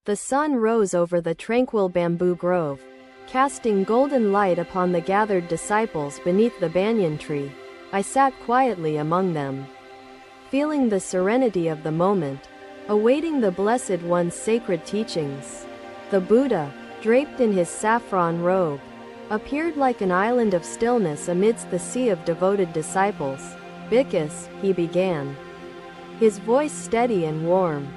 The sun rose over the tranquil bamboo grove, casting golden light upon the gathered disciples beneath the banyan tree. I sat quietly among them, feeling the serenity of the moment, awaiting the Blessed One's sacred teachings. The Buddha, draped in his saffron robe, appeared like an island of stillness amidst the sea of devoted disciples. "Bhikkhu," he began, his voice steady and warm.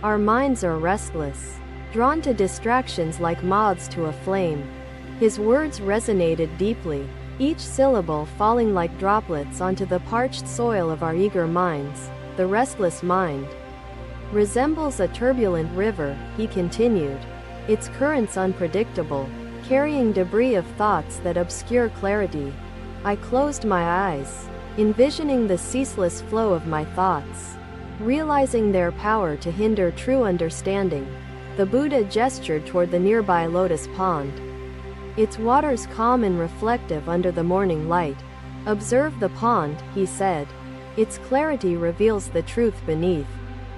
"Our minds are restless, drawn to distractions like moths to a flame." His words resonated deeply, each syllable falling like droplets onto the parched soil of our eager minds. "The restless mind resembles a turbulent river," he continued, its currents unpredictable, carrying debris of thoughts that obscure clarity. I closed my eyes, envisioning the ceaseless flow of my thoughts, realizing their power to hinder true understanding. The Buddha gestured toward the nearby lotus pond, its waters calm and reflective under the morning light. "Observe the pond," he said. "Its clarity reveals the truth beneath,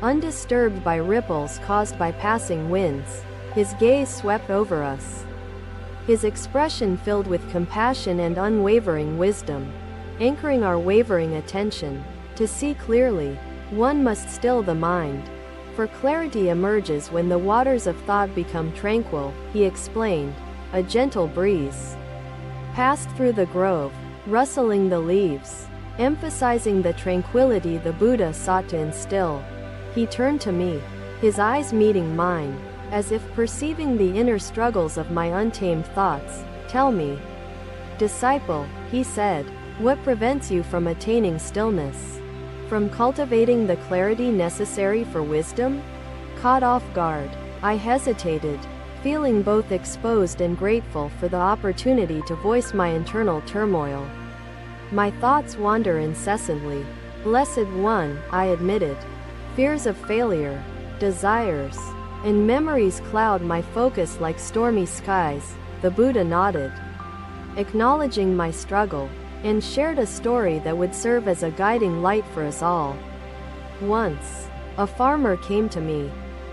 undisturbed by ripples caused by passing winds." His gaze swept over us, his expression filled with compassion and unwavering wisdom, anchoring our wavering attention. "To see clearly, one must still the mind, for clarity emerges when the waters of thought become tranquil," he explained. A gentle breeze passed through the grove, rustling the leaves, emphasizing the tranquility the Buddha sought to instill. He turned to me, his eyes meeting mine, as if perceiving the inner struggles of my untamed thoughts. "Tell me, disciple," he said, "what prevents you from attaining stillness? From cultivating the clarity necessary for wisdom?" Caught off guard, I hesitated, feeling both exposed and grateful for the opportunity to voice my internal turmoil. "My thoughts wander incessantly, Blessed One," I admitted. "Fears of failure, desires, and memories cloud my focus like stormy skies." The Buddha nodded, acknowledging my struggle, and shared a story that would serve as a guiding light for us all. Once, a farmer came to me,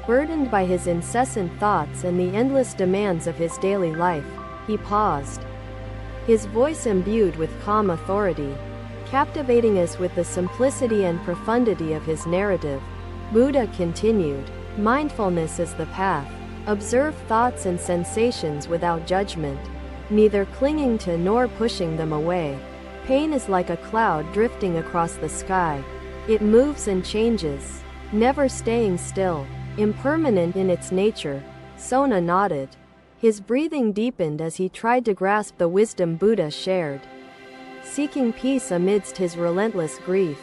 burdened by his incessant thoughts and the endless demands of his daily life. He paused, his voice imbued with calm authority, captivating us with the simplicity and profundity of his narrative. Buddha continued, "Mindfulness is the path. Observe thoughts and sensations without judgment, neither clinging to nor pushing them away. Pain is like a cloud drifting across the sky. It moves and changes, never staying still, impermanent in its nature." Sona nodded, his breathing deepened as he tried to grasp the wisdom Buddha shared. Seeking peace amidst his relentless grief,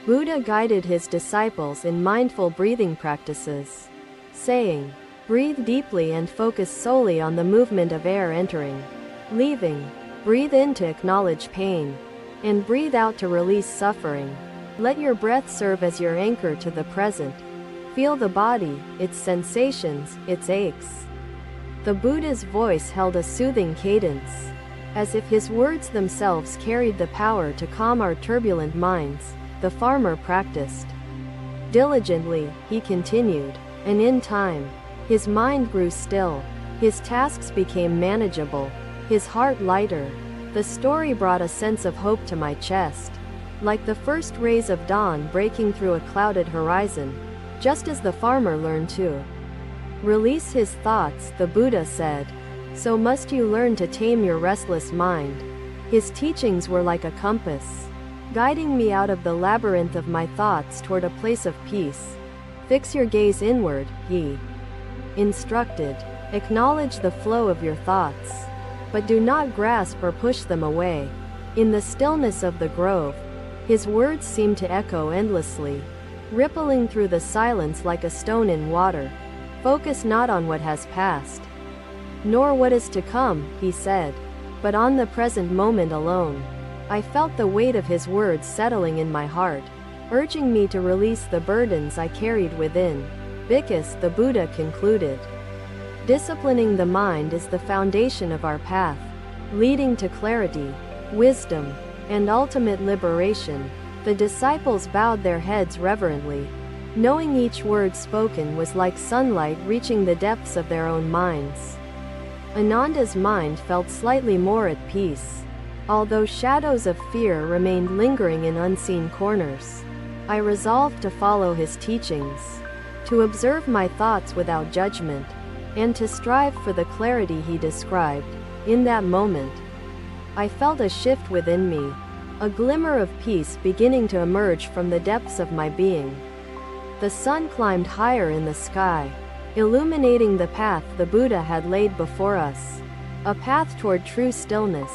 Buddha guided his disciples in mindful breathing practices, saying, "Breathe deeply and focus solely on the movement of air entering, leaving. Breathe in to acknowledge pain, and breathe out to release suffering. Let your breath serve as your anchor to the present. Feel the body, its sensations, its aches." The Buddha's voice held a soothing cadence, as if his words themselves carried the power to calm our turbulent minds. The farmer practiced diligently, he continued, and in time, his mind grew still, his tasks became manageable, his heart lighter. The story brought a sense of hope to my chest, like the first rays of dawn breaking through a clouded horizon. Just as the farmer learned to release his thoughts, the Buddha said, so must you learn to tame your restless mind. His teachings were like a compass, guiding me out of the labyrinth of my thoughts toward a place of peace. Fix your gaze inward, he instructed. Acknowledge the flow of your thoughts, but do not grasp or push them away. In the stillness of the grove, his words seemed to echo endlessly, rippling through the silence like a stone in water. Focus not on what has passed, nor what is to come, he said, but on the present moment alone. I felt the weight of his words settling in my heart, urging me to release the burdens I carried within. Bhikkhu, the Buddha concluded, disciplining the mind is the foundation of our path, leading to clarity, wisdom, and ultimate liberation. The disciples bowed their heads reverently, knowing each word spoken was like sunlight reaching the depths of their own minds. Ananda's mind felt slightly more at peace, although shadows of fear remained lingering in unseen corners. I resolved to follow his teachings, to observe my thoughts without judgment, and to strive for the clarity he described. In that moment, I felt a shift within me, a glimmer of peace beginning to emerge from the depths of my being. The sun climbed higher in the sky, illuminating the path the Buddha had laid before us, a path toward true stillness.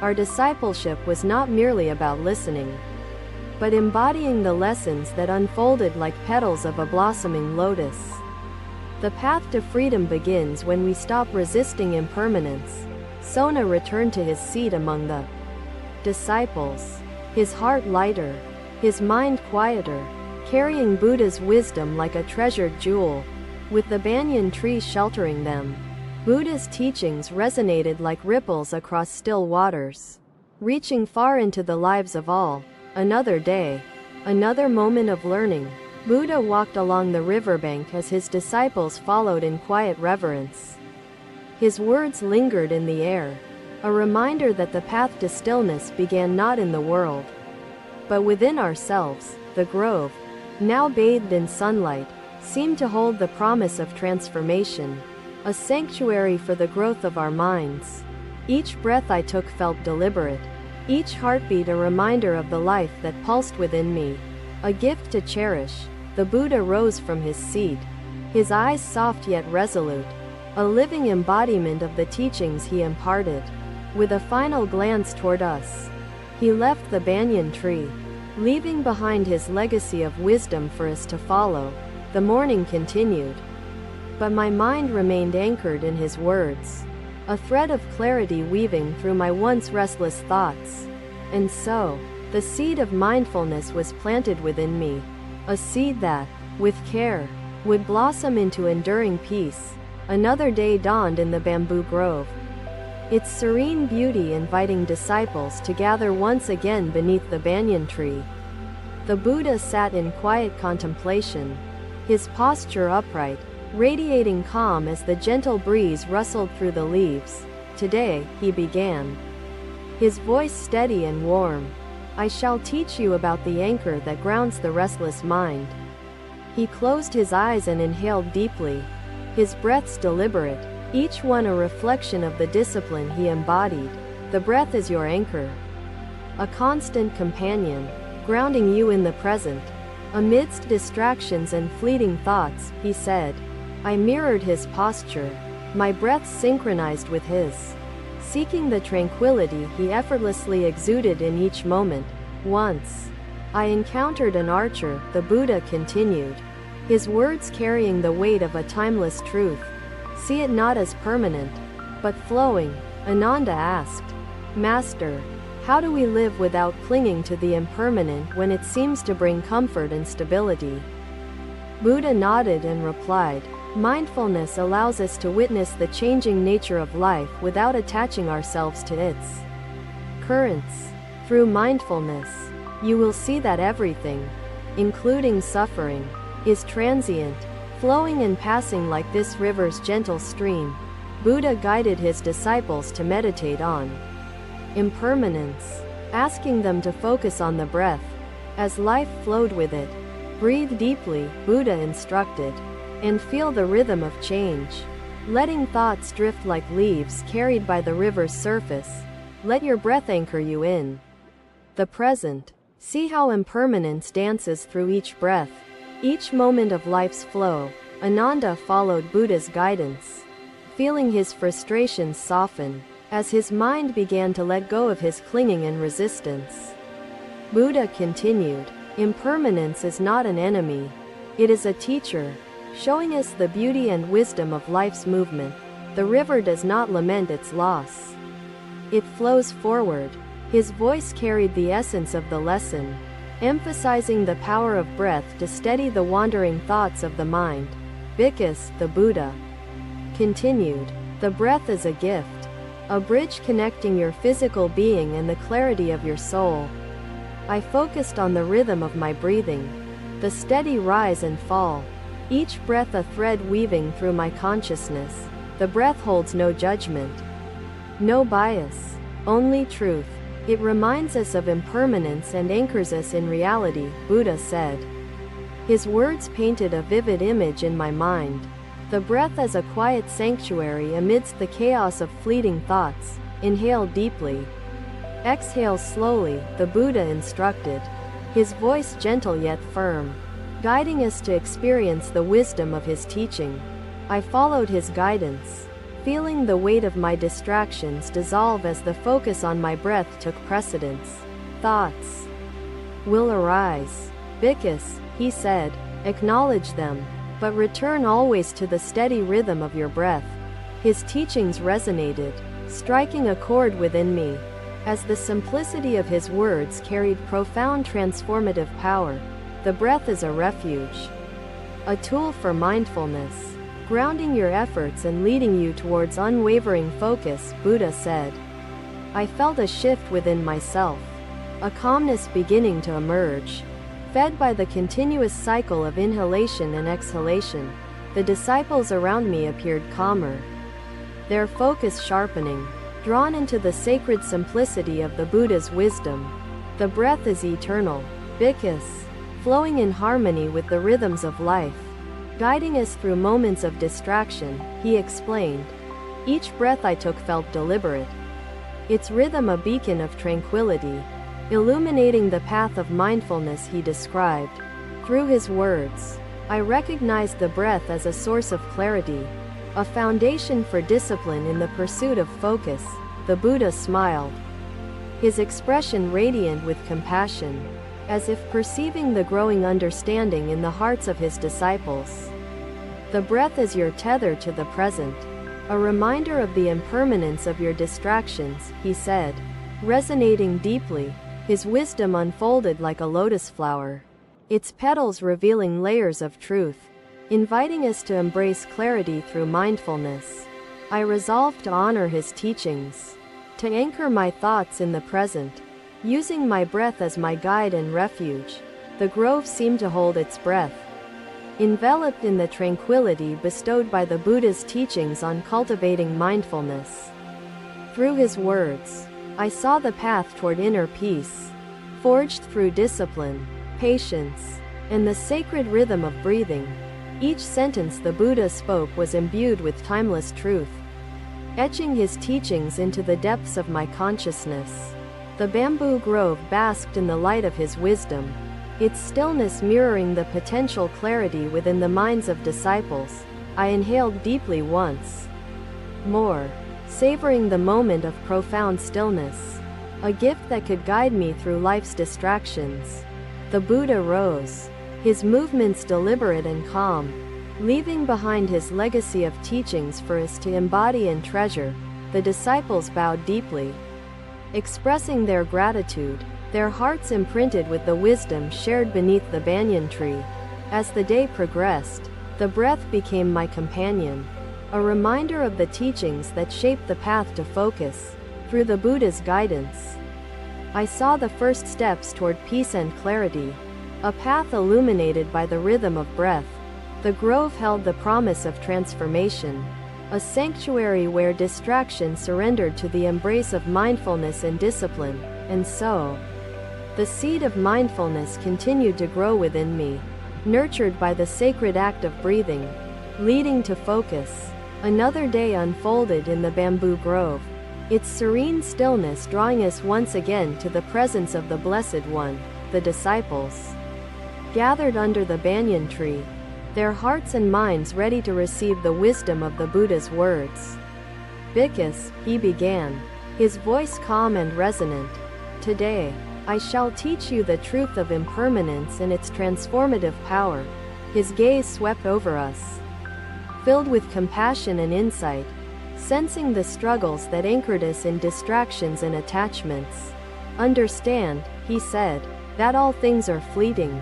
Our discipleship was not merely about listening, but embodying the lessons that unfolded like petals of a blossoming lotus. The path to freedom begins when we stop resisting impermanence. Sona returned to his seat among the disciples, his heart lighter, his mind quieter, carrying Buddha's wisdom like a treasured jewel. With the banyan tree sheltering them, Buddha's teachings resonated like ripples across still waters, reaching far into the lives of all. Another day, another moment of learning. Buddha walked along the riverbank as his disciples followed in quiet reverence. His words lingered in the air, a reminder that the path to stillness began not in the world, but within ourselves. The grove, now bathed in sunlight, seemed to hold the promise of transformation, a sanctuary for the growth of our minds. Each breath I took felt deliberate, each heartbeat a reminder of the life that pulsed within me, a gift to cherish. The Buddha rose from his seat, his eyes soft yet resolute, a living embodiment of the teachings he imparted. With a final glance toward us, he left the banyan tree, leaving behind his legacy of wisdom for us to follow. The morning continued, but my mind remained anchored in his words, a thread of clarity weaving through my once restless thoughts. And so, the seed of mindfulness was planted within me, a seed that, with care, would blossom into enduring peace. Another day dawned in the bamboo grove, its serene beauty inviting disciples to gather once again beneath the banyan tree. The Buddha sat in quiet contemplation, his posture upright, radiating calm as the gentle breeze rustled through the leaves. Today, he began, his voice steady and warm. I shall teach you about the anchor that grounds the restless mind. He closed his eyes and inhaled deeply, his breaths deliberate, each one a reflection of the discipline he embodied. The breath is your anchor, a constant companion, grounding you in the present. Amidst distractions and fleeting thoughts, he said. I mirrored his posture, my breath synchronized with his, seeking the tranquility he effortlessly exuded in each moment. Once, I encountered an archer, the Buddha continued, his words carrying the weight of a timeless truth. See it not as permanent, but flowing. Ananda asked, Master, how do we live without clinging to the impermanent when it seems to bring comfort and stability? Buddha nodded and replied, mindfulness allows us to witness the changing nature of life without attaching ourselves to its currents. Through mindfulness, you will see that everything, including suffering, is transient, flowing and passing like this river's gentle stream. Buddha guided his disciples to meditate on impermanence, asking them to focus on the breath, as life flowed with it. Breathe deeply, Buddha instructed, and feel the rhythm of change, letting thoughts drift like leaves carried by the river's surface. Let your breath anchor you in the present. See how impermanence dances through each breath, each moment of life's flow. Ananda followed Buddha's guidance, feeling his frustrations soften, as his mind began to let go of his clinging and resistance. Buddha continued, impermanence is not an enemy, it is a teacher, showing us the beauty and wisdom of life's movement. The river does not lament its loss, it flows forward. His voice carried the essence of the lesson, emphasizing the power of breath to steady the wandering thoughts of the mind. Bhikkhu, the Buddha, continued, the breath is a gift, a bridge connecting your physical being and the clarity of your soul. I focused on the rhythm of my breathing, the steady rise and fall. Each breath a thread weaving through my consciousness. The breath holds no judgment, no bias, only truth. It reminds us of impermanence and anchors us in reality, Buddha said. His words painted a vivid image in my mind. The breath as a quiet sanctuary amidst the chaos of fleeting thoughts. Inhale deeply. Exhale slowly, the Buddha instructed. His voice gentle yet firm, guiding us to experience the wisdom of his teaching. I followed his guidance, feeling the weight of my distractions dissolve as the focus on my breath took precedence. Thoughts will arise, Bhikkhu, he said, acknowledge them, but return always to the steady rhythm of your breath. His teachings resonated, striking a chord within me, as the simplicity of his words carried profound transformative power. The breath is a refuge, a tool for mindfulness, grounding your efforts and leading you towards unwavering focus, Buddha said. I felt a shift within myself, a calmness beginning to emerge. Fed by the continuous cycle of inhalation and exhalation, the disciples around me appeared calmer, their focus sharpening, drawn into the sacred simplicity of the Buddha's wisdom. The breath is eternal, Bhikkhu, flowing in harmony with the rhythms of life, guiding us through moments of distraction, he explained. Each breath I took felt deliberate, its rhythm a beacon of tranquility, illuminating the path of mindfulness he described. Through his words, I recognized the breath as a source of clarity, a foundation for discipline in the pursuit of focus. The Buddha smiled, his expression radiant with compassion, as if perceiving the growing understanding in the hearts of his disciples. The breath is your tether to the present, a reminder of the impermanence of your distractions, he said. Resonating deeply, his wisdom unfolded like a lotus flower, its petals revealing layers of truth, inviting us to embrace clarity through mindfulness. I resolved to honor his teachings, to anchor my thoughts in the present, using my breath as my guide and refuge. The grove seemed to hold its breath, enveloped in the tranquility bestowed by the Buddha's teachings on cultivating mindfulness. Through his words, I saw the path toward inner peace, forged through discipline, patience, and the sacred rhythm of breathing. Each sentence the Buddha spoke was imbued with timeless truth, etching his teachings into the depths of my consciousness. The bamboo grove basked in the light of his wisdom, its stillness mirroring the potential clarity within the minds of disciples. I inhaled deeply once more, savoring the moment of profound stillness, a gift that could guide me through life's distractions. The Buddha rose, his movements deliberate and calm, leaving behind his legacy of teachings for us to embody and treasure. The disciples bowed deeply, expressing their gratitude, their hearts imprinted with the wisdom shared beneath the banyan tree. As the day progressed, the breath became my companion, a reminder of the teachings that shaped the path to focus. Through the Buddha's guidance, I saw the first steps toward peace and clarity, a path illuminated by the rhythm of breath. The grove held the promise of transformation, a sanctuary where distraction surrendered to the embrace of mindfulness and discipline. And so, the seed of mindfulness continued to grow within me, nurtured by the sacred act of breathing, leading to focus. Another day unfolded in the bamboo grove, its serene stillness drawing us once again to the presence of the Blessed One. The disciples gathered under the banyan tree, their hearts and minds ready to receive the wisdom of the Buddha's words. Bhikkhu, he began, his voice calm and resonant. Today, I shall teach you the truth of impermanence and its transformative power. His gaze swept over us, filled with compassion and insight, sensing the struggles that anchored us in distractions and attachments. Understand, he said, that all things are fleeting,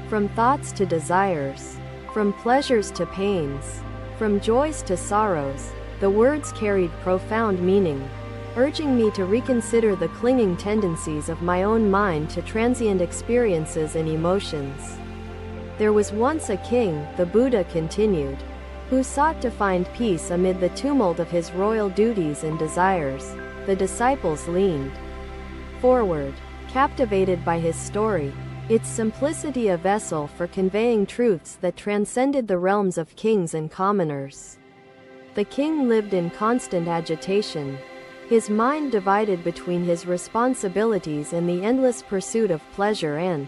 from thoughts to desires, from pleasures to pains, from joys to sorrows. The words carried profound meaning, urging me to reconsider the clinging tendencies of my own mind to transient experiences and emotions. There was once a king, the Buddha continued, who sought to find peace amid the tumult of his royal duties and desires. The disciples leaned forward, captivated by his story, its simplicity a vessel for conveying truths that transcended the realms of kings and commoners. The king lived in constant agitation, his mind divided between his responsibilities and the endless pursuit of pleasure and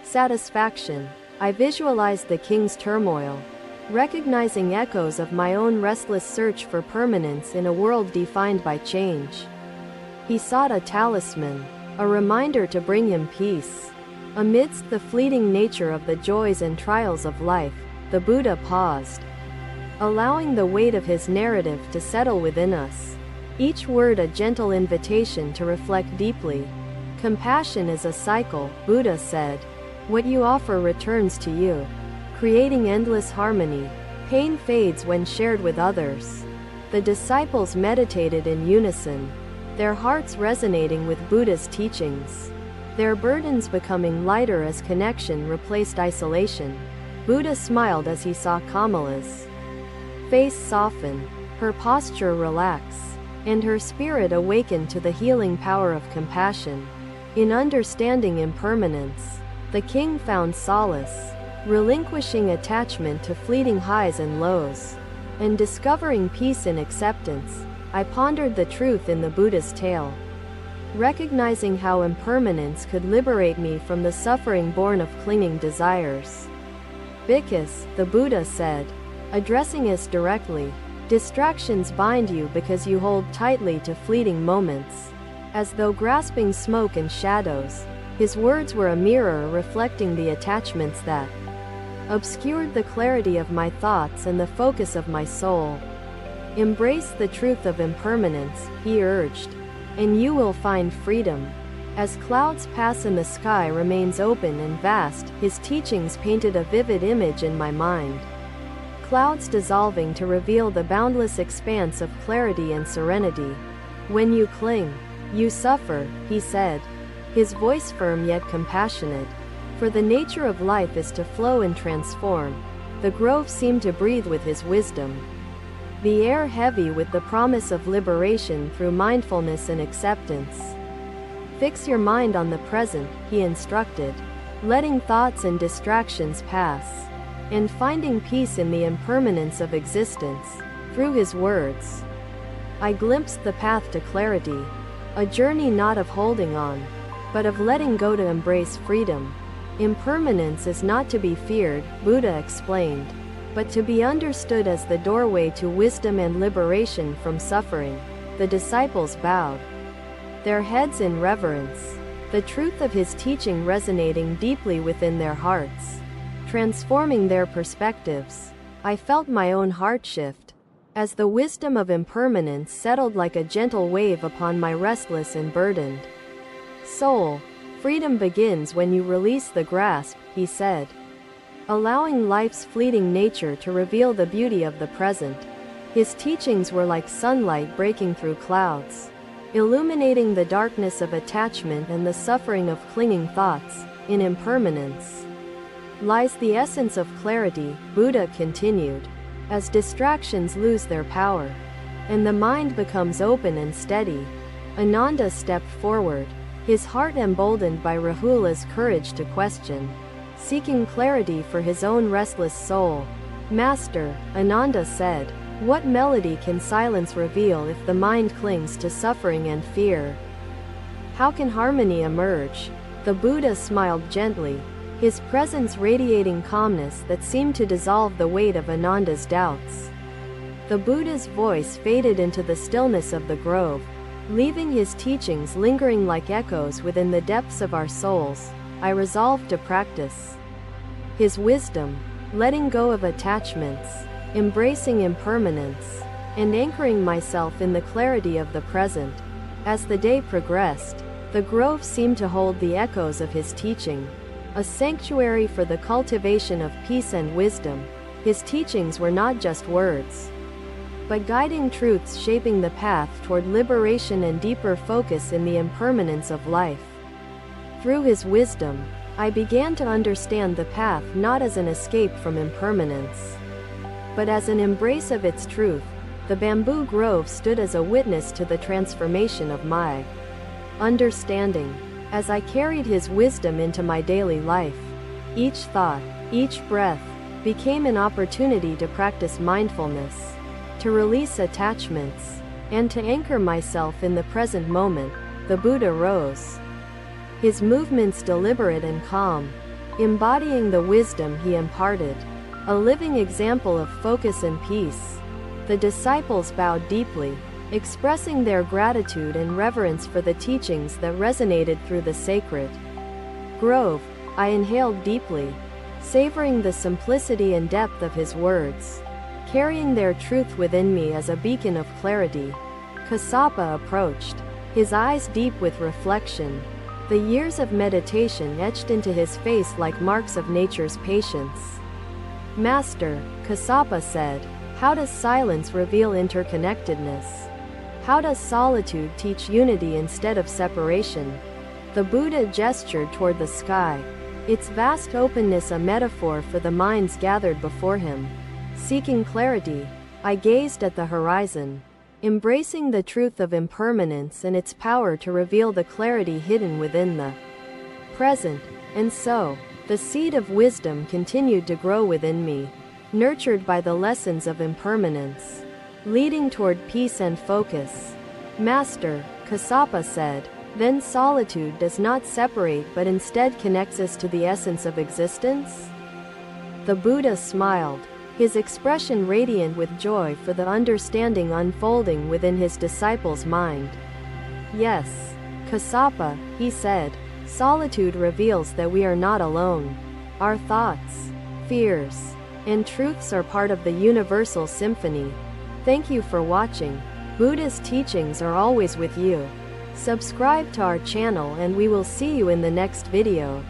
satisfaction. I visualized the king's turmoil, recognizing echoes of my own restless search for permanence in a world defined by change. He sought a talisman, a reminder to bring him peace. Amidst the fleeting nature of the joys and trials of life, the Buddha paused, allowing the weight of his narrative to settle within us. Each word a gentle invitation to reflect deeply. Compassion is a cycle, Buddha said. What you offer returns to you, creating endless harmony. Pain fades when shared with others. The disciples meditated in unison, their hearts resonating with Buddha's teachings, their burdens becoming lighter as connection replaced isolation. Buddha smiled as he saw Kamala's face soften, her posture relax, and her spirit awaken to the healing power of compassion. In understanding impermanence, the king found solace, relinquishing attachment to fleeting highs and lows, and discovering peace in acceptance. I pondered the truth in the Buddha's tale, recognizing how impermanence could liberate me from the suffering born of clinging desires. Bhikkhus, the Buddha said, addressing us directly, distractions bind you because you hold tightly to fleeting moments. As though grasping smoke and shadows, his words were a mirror reflecting the attachments that obscured the clarity of my thoughts and the focus of my soul. Embrace the truth of impermanence, he urged, and you will find freedom. As clouds pass and the sky remains open and vast, his teachings painted a vivid image in my mind. Clouds dissolving to reveal the boundless expanse of clarity and serenity. When you cling, you suffer, he said, his voice firm yet compassionate. For the nature of life is to flow and transform. The grove seemed to breathe with his wisdom, the air heavy with the promise of liberation through mindfulness and acceptance. Fix your mind on the present, he instructed, letting thoughts and distractions pass, and finding peace in the impermanence of existence. Through his words, I glimpsed the path to clarity, a journey not of holding on, but of letting go to embrace freedom. Impermanence is not to be feared, Buddha explained, but to be understood as the doorway to wisdom and liberation from suffering. The disciples bowed, their heads in reverence, the truth of his teaching resonating deeply within their hearts, transforming their perspectives. I felt my own heart shift, as the wisdom of impermanence settled like a gentle wave upon my restless and burdened soul. Freedom begins when you release the grasp, he said, allowing life's fleeting nature to reveal the beauty of the present. His teachings were like sunlight breaking through clouds, illuminating the darkness of attachment and the suffering of clinging thoughts. In impermanence lies the essence of clarity, Buddha continued, as distractions lose their power, and the mind becomes open and steady. Ananda stepped forward, his heart emboldened by Rahula's courage to question, seeking clarity for his own restless soul. Master, Ananda said, what melody can silence reveal if the mind clings to suffering and fear? How can harmony emerge? The Buddha smiled gently, his presence radiating calmness that seemed to dissolve the weight of Ananda's doubts. The Buddha's voice faded into the stillness of the grove, leaving his teachings lingering like echoes within the depths of our souls. I resolved to practice his wisdom, letting go of attachments, embracing impermanence, and anchoring myself in the clarity of the present. As the day progressed, the grove seemed to hold the echoes of his teaching, a sanctuary for the cultivation of peace and wisdom. His teachings were not just words, but guiding truths shaping the path toward liberation and deeper focus in the impermanence of life. Through his wisdom, I began to understand the path not as an escape from impermanence, but as an embrace of its truth. The bamboo grove stood as a witness to the transformation of my understanding. As I carried his wisdom into my daily life, each thought, each breath, became an opportunity to practice mindfulness, to release attachments, and to anchor myself in the present moment. The Buddha rose, his movements deliberate and calm, embodying the wisdom he imparted, a living example of focus and peace. The disciples bowed deeply, expressing their gratitude and reverence for the teachings that resonated through the sacred grove. I inhaled deeply, savoring the simplicity and depth of his words, carrying their truth within me as a beacon of clarity. Kassapa approached, his eyes deep with reflection, the years of meditation etched into his face like marks of nature's patience. Master, Kassapa said, how does silence reveal interconnectedness? How does solitude teach unity instead of separation? The Buddha gestured toward the sky, its vast openness a metaphor for the minds gathered before him. Seeking clarity, I gazed at the horizon, embracing the truth of impermanence and its power to reveal the clarity hidden within the present. And so, the seed of wisdom continued to grow within me, nurtured by the lessons of impermanence, leading toward peace and focus. Master, Kassapa said, then solitude does not separate but instead connects us to the essence of existence? The Buddha smiled, his expression radiant with joy for the understanding unfolding within his disciple's mind. Yes, Kassapa, he said, solitude reveals that we are not alone. Our thoughts, fears, and truths are part of the universal symphony. Thank you for watching. Buddha's teachings are always with you. Subscribe to our channel and we will see you in the next video.